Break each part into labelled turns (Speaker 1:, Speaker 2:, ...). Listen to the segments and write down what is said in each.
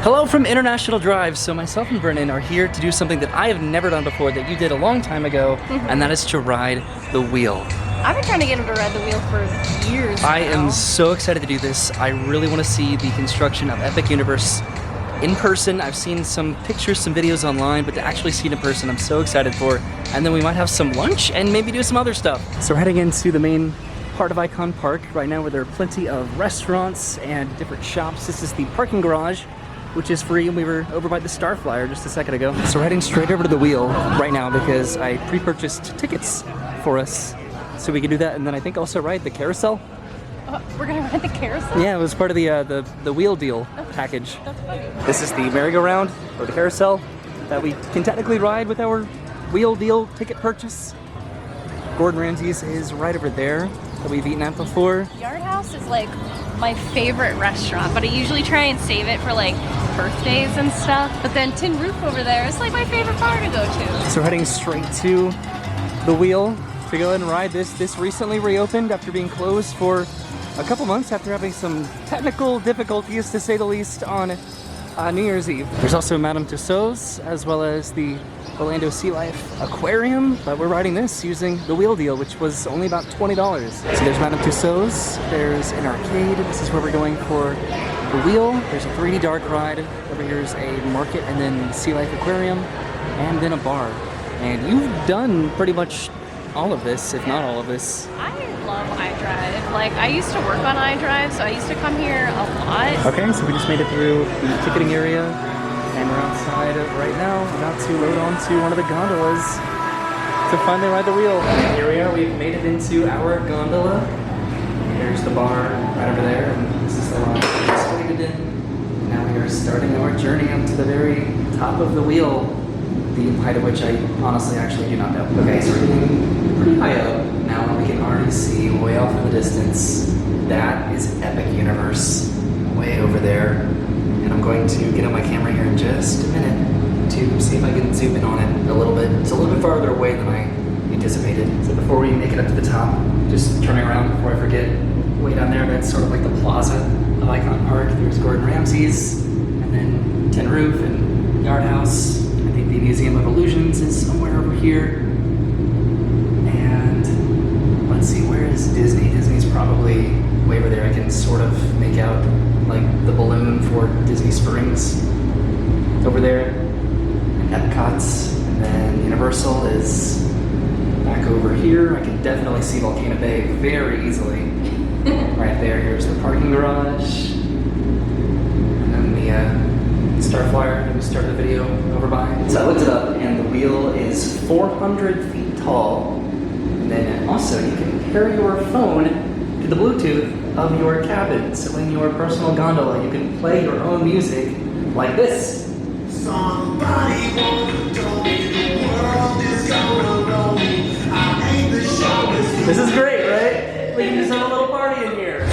Speaker 1: Hello from International Drive. So myself and Vernon are here to do something that I have never done before that you did a long time ago, and that is to ride the wheel.
Speaker 2: I've been trying to get him to ride the wheel for years
Speaker 1: I
Speaker 2: now.
Speaker 1: am so excited to do this. I really want to see the construction of Epic Universe in person. I've seen some pictures, some videos online, but to actually see it in person, I'm so excited for. And then we might have some lunch and maybe do some other stuff. So we're heading into the main part of Icon Park right now, where there are plenty of restaurants and different shops. This is the parking garage, which is free, and we were over by the Star Flyer just a second ago. So we're heading straight over to the wheel right now because I pre-purchased tickets for us so we can do that, and then I think also ride the carousel.
Speaker 2: We're gonna ride the carousel?
Speaker 1: Yeah, it was part of the wheel deal package.
Speaker 2: That's funny.
Speaker 1: This is the merry-go-round, or the carousel, that we can technically ride with our wheel deal ticket purchase. Gordon Ramsay's is right over there that we've eaten at before.
Speaker 2: Yard House is like my favorite restaurant, but I usually try and save it for like birthdays and stuff. But then Tin Roof over there is like my favorite bar to go to.
Speaker 1: So we're heading straight to the wheel to go ahead and ride this. This recently reopened after being closed for a couple months after having some technical difficulties, to say the least, on New Year's Eve. There's also Madame Tussauds, as well as the Orlando Sea Life Aquarium, but we're riding this using the wheel deal, which was only about $20. So there's Madame Tussauds, there's an arcade, this is where we're going for the wheel. There's a 3D dark ride, over here's a market, and then Sea Life Aquarium, and then a bar. And you've done pretty much all of this, if not all of this.
Speaker 2: I love iDrive. Like, I used to work on iDrive, so I used to come here a lot.
Speaker 1: Okay, so we just made it through the ticketing area, and we're outside right now, about to load onto one of the gondolas to finally ride the wheel. And here we are, we've made it into our gondola. There's the bar right over there, and this is the line we just waited in. Now we are starting our journey up to the very top of the wheel, the height of which I honestly actually do not know. Okay, so we're getting pretty high up. Now we can already see way off in the distance. That is Epic Universe, way over there. And I'm going to get on my camera here in just a minute to see if I can zoom in on it a little bit. It's a little bit farther away than I anticipated. So before we make it up to the top, just turning around before I forget, way down there, that's sort of like the plaza of Icon Park. There's Gordon Ramsay's, and then Tin Roof and Yard House. I think the Museum of Illusions is somewhere over here. And let's see, where is Disney? Disney's probably way over there. I can sort of make out like the balloon for Disney Springs. It's over there. And Epcot's, and then Universal is back over here. I can definitely see Volcano Bay very easily. Right there, here's the parking garage. And then the Star Flyer that we started the video over by. So I looked it up, and the wheel is 400 feet tall. And then also you can pair your phone to the Bluetooth of your cabin. So in your personal gondola, you can play your own music like this. Somebody once told me the world is gonna roll me. I ain't the show. This is great, right? We can just have a little party in here.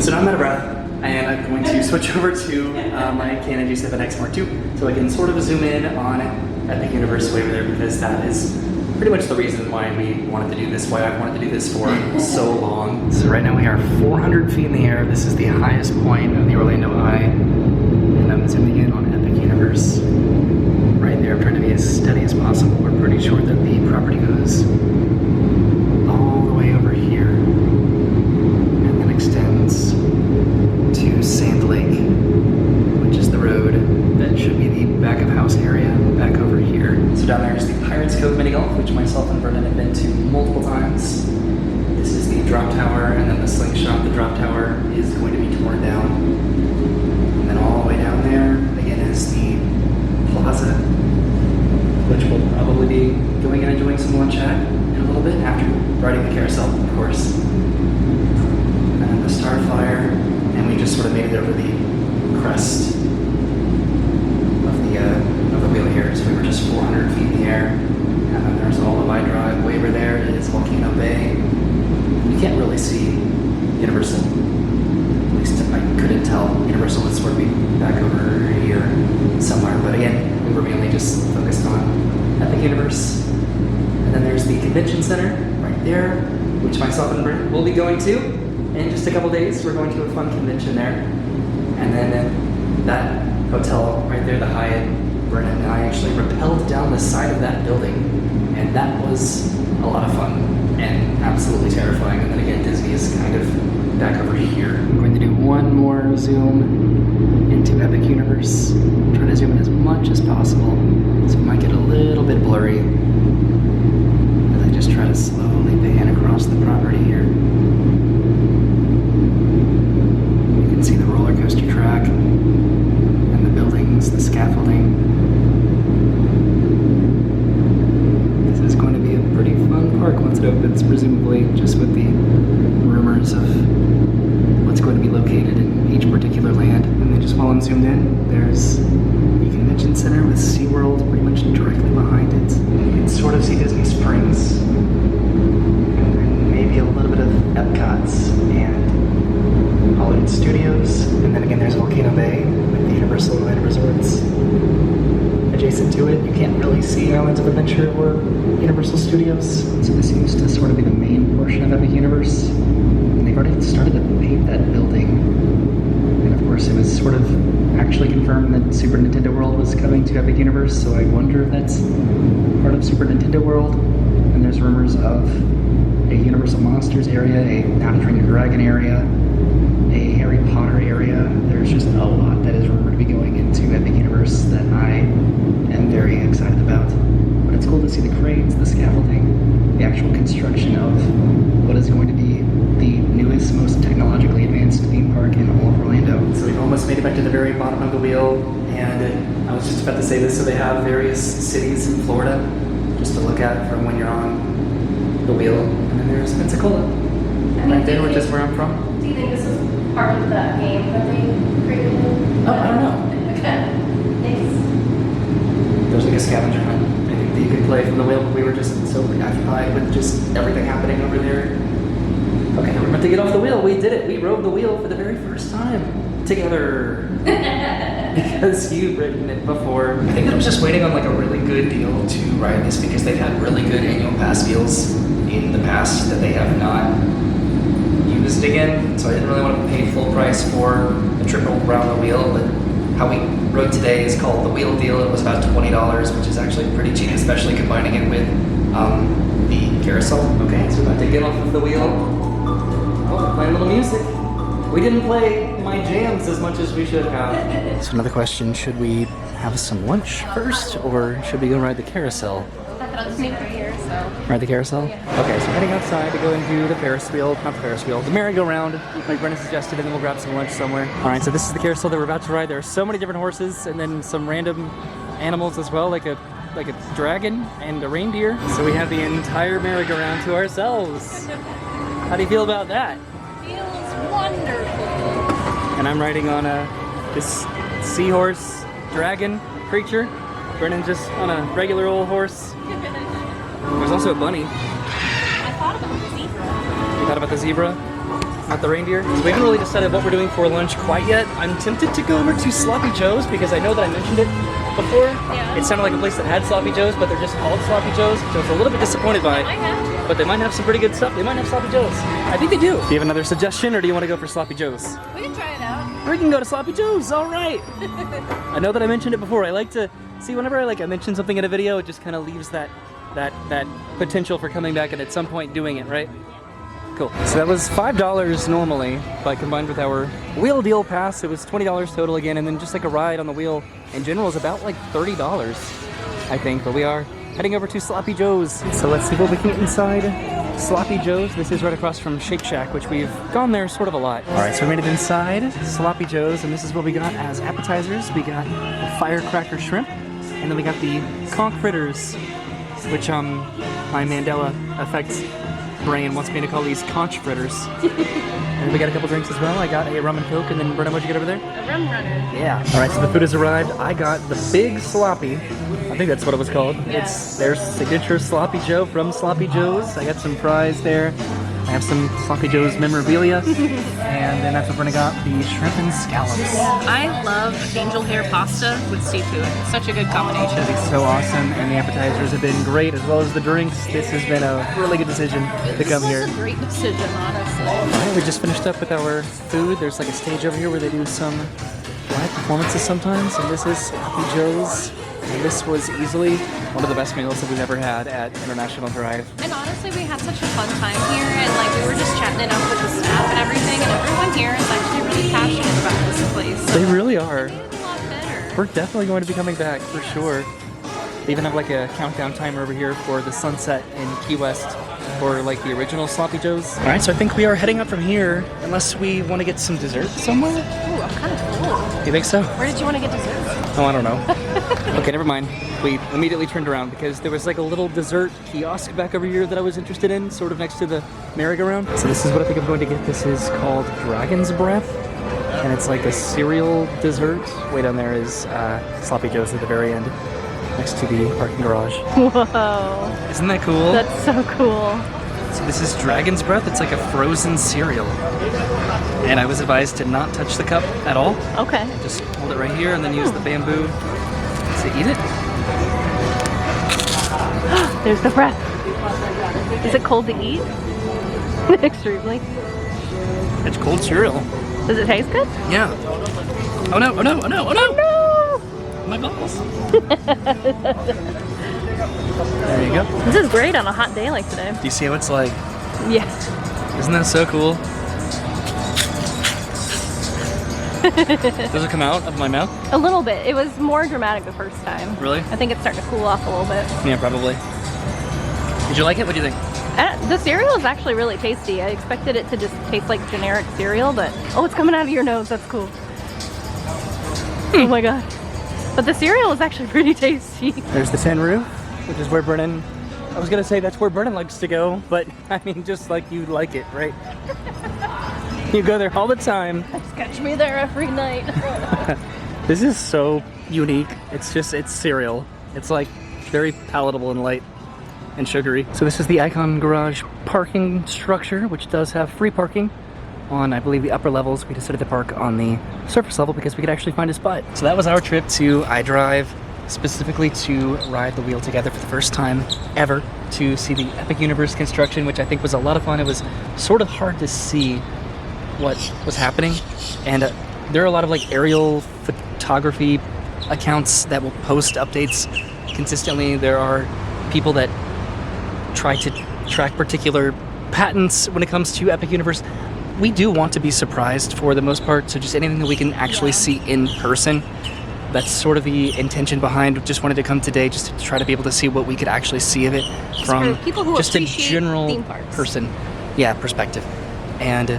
Speaker 1: So now I'm out of breath, and I'm going to switch over to my Canon G7X Mark II so I can sort of zoom in on Epic Universe way over there, because that is pretty much the reason why we wanted to do this, why I wanted to do this for so long. So right now we are 400 feet in the air. This is the highest point of the Orlando Eye, and I'm zooming in on Epic Universe. Right there, I'm trying to be as steady as possible. We're pretty sure that the property goes all the way over here, and then extends to Sand Lake, which is the road that should be the back of house area back over here. So down there is the Pirates Cove Mini Golf, which myself and Vernon have been to multiple times. This is the drop tower, and then the slingshot. The drop tower is going to be torn down. And then all the way down there, again, is the plaza, which will probably be going and enjoying some lunch at in a little bit after riding the carousel, of course. And then the Star Flyer, and we just sort of made it over the crest of the wheel here. So we were just 400 feet in the air, and then there's all of iDrive. Way over there is Volcano Bay. You can't really see Universal. At least I couldn't tell. Universal would sort of be back over here somewhere, but again, we were mainly just focused on Epic Universe. And then there's the convention center right there, which myself and Brent will be going to in just a couple days. We're going to a fun convention there. And then that hotel right there, the Hyatt, Brennan and I actually rappelled down the side of that building, and that was a lot of fun and absolutely terrifying. And then again, Disney is kind of back over here. I'm going to do one more zoom into Epic Universe. Try to zoom in as much as possible, so it might get a little bit blurry as I just try to slowly pan across the property here. You can see the roller coaster track and the buildings, the scaffolding. This is going to be a pretty fun park once it opens, presumably, just with the rumors of what's going to be located in each particular land. And then just while I'm zoomed in, there's the convention center with SeaWorld pretty much directly behind it. You can sort of see Disney Springs, and maybe a little bit of Epcot's and Hollywood Studios. And then again, there's Volcano Bay with the Universal Land Resorts adjacent to it. You can't really see Islands of Adventure or Universal Studios, so this seems to sort of be the main portion of Epic Universe. And they've already started to paint that building. And of course, it was sort of actually confirmed that Super Nintendo World was coming to Epic Universe, so I wonder if that's part of Super Nintendo World. And there's rumors of a Universal Monsters area, a How to Train Your Dragon area, a Harry Potter area. There's just a lot that is rumored to be going into Epic Universe that I am very excited about. But it's cool to see the cranes, the scaffolding, the actual construction of what is going to be the newest, most technologically advanced theme park in all of Orlando. So we've almost made it back to the very bottom of the wheel, and I was just about to say this, so they have various cities in Florida just to look at from when you're on the wheel. And then there's Pensacola, right there, which is where I'm from.
Speaker 2: Do you think this is part of the game that they created?
Speaker 1: Oh, I don't know.
Speaker 2: Okay. Thanks.
Speaker 1: There's like a scavenger hunt, I think, that you can play from the wheel. We were just so preoccupied with just everything happening over there. Okay, we're about to get off the wheel. We did it. We rode the wheel for the very first time together. Because you've ridden it before. I think I was just waiting on like a really good deal to ride this because they've had really good annual pass deals in the past that they have not used again. So I didn't really want to pay full price for a trip around the wheel, but how we rode today is called the wheel deal. It was about $20, which is actually pretty cheap, especially combining it with the carousel. Okay, so we're about to get off of the wheel. Oh, we're playing a little music. We didn't play my jams as much as we should have. So another question, should we have some lunch first, or should we go ride the carousel?
Speaker 2: That's new here, so.
Speaker 1: Ride the carousel?
Speaker 2: Yeah.
Speaker 1: Okay, so we're heading outside to go and do the Ferris wheel, not the Ferris wheel, the merry-go-round, like Brennan suggested, and then we'll grab some lunch somewhere. All right, so this is the carousel that we're about to ride. There are so many different horses, and then some random animals as well, like a dragon and a reindeer. So we have the entire merry-go-round to ourselves. How do you feel about that?
Speaker 2: Feels wonderful.
Speaker 1: And I'm riding on this seahorse dragon creature. Brennan just on a regular old horse. There's also a bunny.
Speaker 2: I thought about the zebra.
Speaker 1: You thought about the zebra? Not the reindeer? So we haven't really decided what we're doing for lunch quite yet. I'm tempted to go over to Sloppy Joe's because I know that I mentioned it before.
Speaker 2: Yeah.
Speaker 1: It sounded like a place that had Sloppy Joe's, but they're just called Sloppy Joe's. So it's a little bit disappointed by it. But they might have some pretty good stuff. They might have Sloppy Joe's. I think they do. Do you have another suggestion, or do you want to go for Sloppy Joe's?
Speaker 2: We can try it out.
Speaker 1: We can go to Sloppy Joe's. All right. I know that I mentioned it before. I like to see whenever I mention something in a video, it just kind of leaves that potential for coming back and at some point doing it, right? Cool. So that was $5 normally, but combined with our wheel deal pass, it was $20 total again, and then just like a ride on the wheel in general is about like $30, I think. But we are heading over to Sloppy Joe's. So let's see what we can get inside Sloppy Joe's. This is right across from Shake Shack, which we've gone there sort of a lot. All right, so we made it inside Sloppy Joe's, and this is what we got as appetizers. We got the firecracker shrimp, and then we got the conch fritters, which my Mandela effect brain wants me to call these conch fritters. And we got a couple drinks as well. I got a rum and coke, and then Brennan, what'd you get over there?
Speaker 2: A rum runner.
Speaker 1: Yeah. All right, so the food has arrived. I got the big sloppy. I think that's what it was called.
Speaker 2: Yeah.
Speaker 1: It's their signature Sloppy Joe from Sloppy Joe's. I got some fries there. I have some Sloppy Joe's memorabilia, and then that's what Brenna got, the shrimp and scallops.
Speaker 2: I love angel hair pasta with seafood. It's such a good combination.
Speaker 1: It's so awesome, and the appetizers have been great, as well as the drinks. This has been a really good decision to come here.
Speaker 2: This was a great decision, honestly.
Speaker 1: Alright, we just finished up with our food. There's like a stage over here where they do some live performances sometimes, and this is Sloppy Joe's. And this was easily one of the best meals that we've ever had at International Drive.
Speaker 2: And honestly, we had such a fun time here, and like we were just chatting it up with the staff and everything, and everyone here is actually really passionate about this place. So
Speaker 1: They really are.
Speaker 2: it made it a lot better.
Speaker 1: We're definitely going to be coming back for sure. They even have like a countdown timer over here for the sunset in Key West for like the original Sloppy Joe's. All right, so I think we are heading up from here, unless we want to get some dessert somewhere.
Speaker 2: Ooh, I'm kind of full.
Speaker 1: You think so?
Speaker 2: Where did you want to get dessert?
Speaker 1: Oh, I don't know. Okay, never mind. We immediately turned around because there was like a little dessert kiosk back over here that I was interested in, sort of next to the merry-go-round. So this is what I think I'm going to get. This is called Dragon's Breath, and it's like a cereal dessert. Way down there is Sloppy Joe's at the very end, next to the parking garage.
Speaker 2: Whoa.
Speaker 1: Isn't that cool?
Speaker 2: That's so cool.
Speaker 1: So this is Dragon's Breath. It's like a frozen cereal. And I was advised to not touch the cup at all.
Speaker 2: Okay.
Speaker 1: Just hold it right here and then use the bamboo to eat it.
Speaker 2: There's the breath. Is it cold to eat? Extremely.
Speaker 1: It's cold cereal.
Speaker 2: Does it taste good?
Speaker 1: Yeah. Oh no, oh no, oh no, oh no!
Speaker 2: No!
Speaker 1: My balls. There you go.
Speaker 2: This is great on a hot day like today.
Speaker 1: Do you see how it's like?
Speaker 2: Yeah.
Speaker 1: Isn't that so cool? Does it come out of my mouth?
Speaker 2: A little bit. It was more dramatic the first time.
Speaker 1: Really?
Speaker 2: I think it's starting to cool off a little bit.
Speaker 1: Yeah, probably. Did you like it? What do you think?
Speaker 2: The cereal is actually really tasty. I expected it to just taste like generic cereal, but oh, it's coming out of your nose. That's cool. Oh my god. But the cereal is actually pretty tasty.
Speaker 1: There's the tin roof, which is where Brennan, I was gonna say that's where Brennan likes to go, but I mean just like you like it, right? You go there all the time.
Speaker 2: Catch me there every night.
Speaker 1: This is so unique. It's cereal. It's like very palatable and light and sugary. So this is the Icon Garage parking structure, which does have free parking on, I believe, the upper levels. We decided to park on the surface level because we could actually find a spot. So that was our trip to iDrive, specifically to ride the wheel together for the first time ever, to see the Epic Universe construction, which I think was a lot of fun. It was sort of hard to see what was happening, and there are a lot of like aerial photography accounts that will post updates consistently. There are people that try to track particular patents when it comes to Epic Universe. We do want to be surprised for the most part, so just anything that we can actually see in person. That's sort of the intention behind. Just wanted to come today just to try to be able to see what we could actually see of it from
Speaker 2: for people who
Speaker 1: just a
Speaker 2: appreciate
Speaker 1: general
Speaker 2: theme parks.
Speaker 1: person, yeah, perspective. And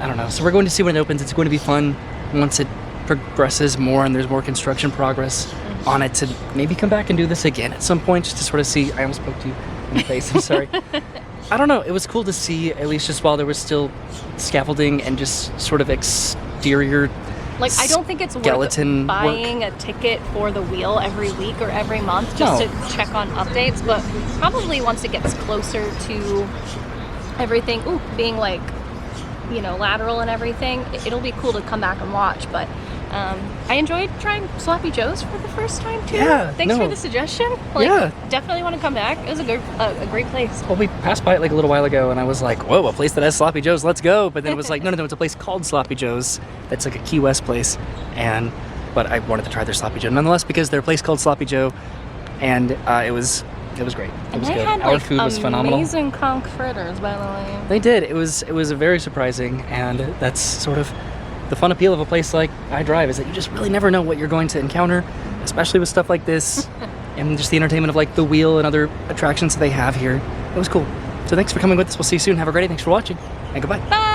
Speaker 1: I don't know. So we're going to see when it opens. It's going to be fun once it progresses more and there's more construction progress on it to maybe come back and do this again at some point just to sort of see. I almost poked you in the face. I'm sorry. I don't know. It was cool to see, at least just while there was still scaffolding and just sort of exterior.
Speaker 2: Like, I don't think it's worth
Speaker 1: skeleton
Speaker 2: buying a ticket for the wheel every week or every month just to check on updates, but probably once it gets closer to everything, being like, you know, lateral and everything, it'll be cool to come back and watch. But I enjoyed trying Sloppy Joe's for the first time too.
Speaker 1: Yeah,
Speaker 2: Thanks for the suggestion. Like,
Speaker 1: yeah.
Speaker 2: Definitely want to come back. It was a great place.
Speaker 1: Well, we passed by it like a little while ago, and I was like, whoa, a place that has Sloppy Joe's, let's go. But then it was like, no, it's a place called Sloppy Joe's. That's like a Key West place. But I wanted to try their Sloppy Joe nonetheless because they're a place called Sloppy Joe, and it was great. It was
Speaker 2: they
Speaker 1: good.
Speaker 2: had
Speaker 1: Our
Speaker 2: like
Speaker 1: food was phenomenal.
Speaker 2: amazing conch fritters, by the way.
Speaker 1: They did. It was very surprising, and that's sort of the fun appeal of a place like iDrive, is that you just really never know what you're going to encounter, especially with stuff like this, and just the entertainment of like the wheel and other attractions that they have here. It was cool. So thanks for coming with us. We'll see you soon. Have a great day. Thanks for watching, and goodbye.
Speaker 2: Bye!